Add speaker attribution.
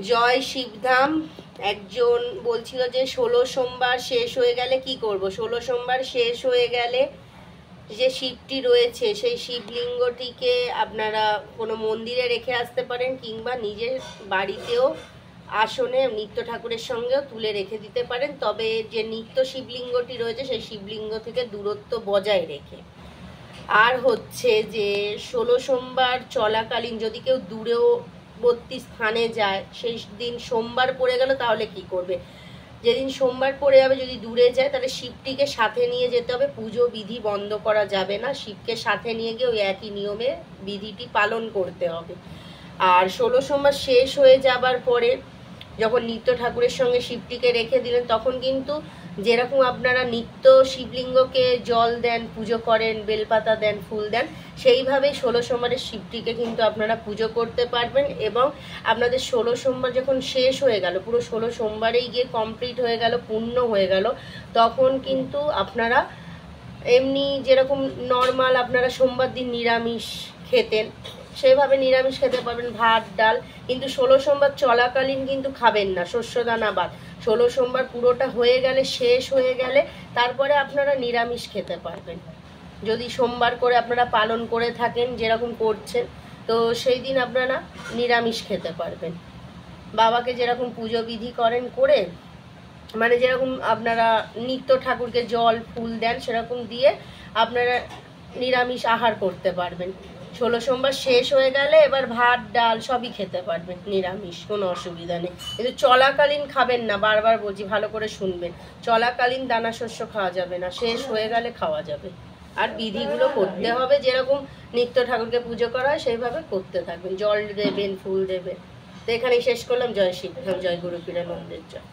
Speaker 1: জয় শিবধাম। একজন বলছিল যে 16 সোমবার শেষ হয়ে গেলে কি করব। 16 সোমবার শেষ হয়ে গেলে যে শিবটি রয়েছে সেই শিবলিঙ্গটিকে আপনারা কোনো মন্দিরে রেখে আসতে পারেন, কিংবা নিজের বাড়িতেও আসনে নিত্য ঠাকুরের সঙ্গেও তুলে রেখে দিতে পারেন, তবে যে নিত্য শিবলিঙ্গটি রয়েছে সেই শিবলিঙ্গ থেকে দূরত্ব বজায় রেখে। আর হচ্ছে যে 16 সোমবার চলাকালীন যদি কেউ দূরবর্তী স্থানে যায়, সেই দিন সোমবার পড়ে গেল, তাহলে কি করবে? যেদিন সোমবার পড়ে যাবে, যদি দূরে যায়, তাহলে শিবটিকে সাথে নিয়ে যেতে হবে। পুজো বিধি বন্ধ করা যাবে না, শিবকে সাথে নিয়ে গিয়ে ওই একই নিয়মে বিধিটি পালন করতে হবে। আর 16 সোমবার শেষ হয়ে যাবার পরে যখন নিত্য ঠাকুরের সঙ্গে শিবটিকে রেখে দিলেন, তখন কিন্তু যেরকম আপনারা নিত্য শিবলিঙ্গকে জল দেন, পুজো করেন, বেলপাতা দেন, ফুল দেন, সেইভাবেই 16 সোমবারের শিবটিকে কিন্তু আপনারা পুজো করতে পারবেন। এবং আপনাদের 16 সোমবার যখন শেষ হয়ে গেল, পুরো 16 সোমবারেই গিয়ে কমপ্লিট হয়ে গেল, পূর্ণ হয়ে গেল, তখন কিন্তু আপনারা এমনি যেরকম নর্মাল আপনারা সোমবার দিন নিরামিষ খেতেন, সেভাবে নিরামিষ খেতে পারবেন, ভাত ডাল। কিন্তু 16 সোমবার চলাকালীন কিন্তু খাবেন না, শস্যদানা বাদ। 16 সোমবার পুরোটা হয়ে গেলে, শেষ হয়ে গেলে, তারপরে আপনারা নিরামিষ খেতে পারবেন। যদি সোমবার করে আপনারা পালন করে থাকেন, যেরকম করছেন, তো সেই দিন আপনারা নিরামিষ খেতে পারবেন। বাবাকে যেরকম পুজো বিধি করেন করে, মানে যেরকম আপনারা নিত্য ঠাকুরকে জল ফুল দেন, সেরকম দিয়ে আপনারা নিরামিষ আহার করতে পারবেন। 16 সোমবার শেষ হয়ে গেলে এবার ভাত ডাল সবই খেতে পারবেন নিরামিষ, কোনো অসুবিধা নেই। কিন্তু চলাকালীন খাবেন না, বারবার বলছি, ভালো করে শুনবেন। চলাকালীন দানা শস্য খাওয়া যাবে না, শেষ হয়ে গেলে খাওয়া যাবে। আর বিধিগুলো করতে হবে, যেরকম নিত্য ঠাকুরকে পুজো করা হয় সেইভাবে করতে থাকবেন, জল দেবেন, ফুল দেবেন। তো এখানেই শেষ করলাম। জয় শিবধাম, জয় গুরু পীরানন্দের জয়।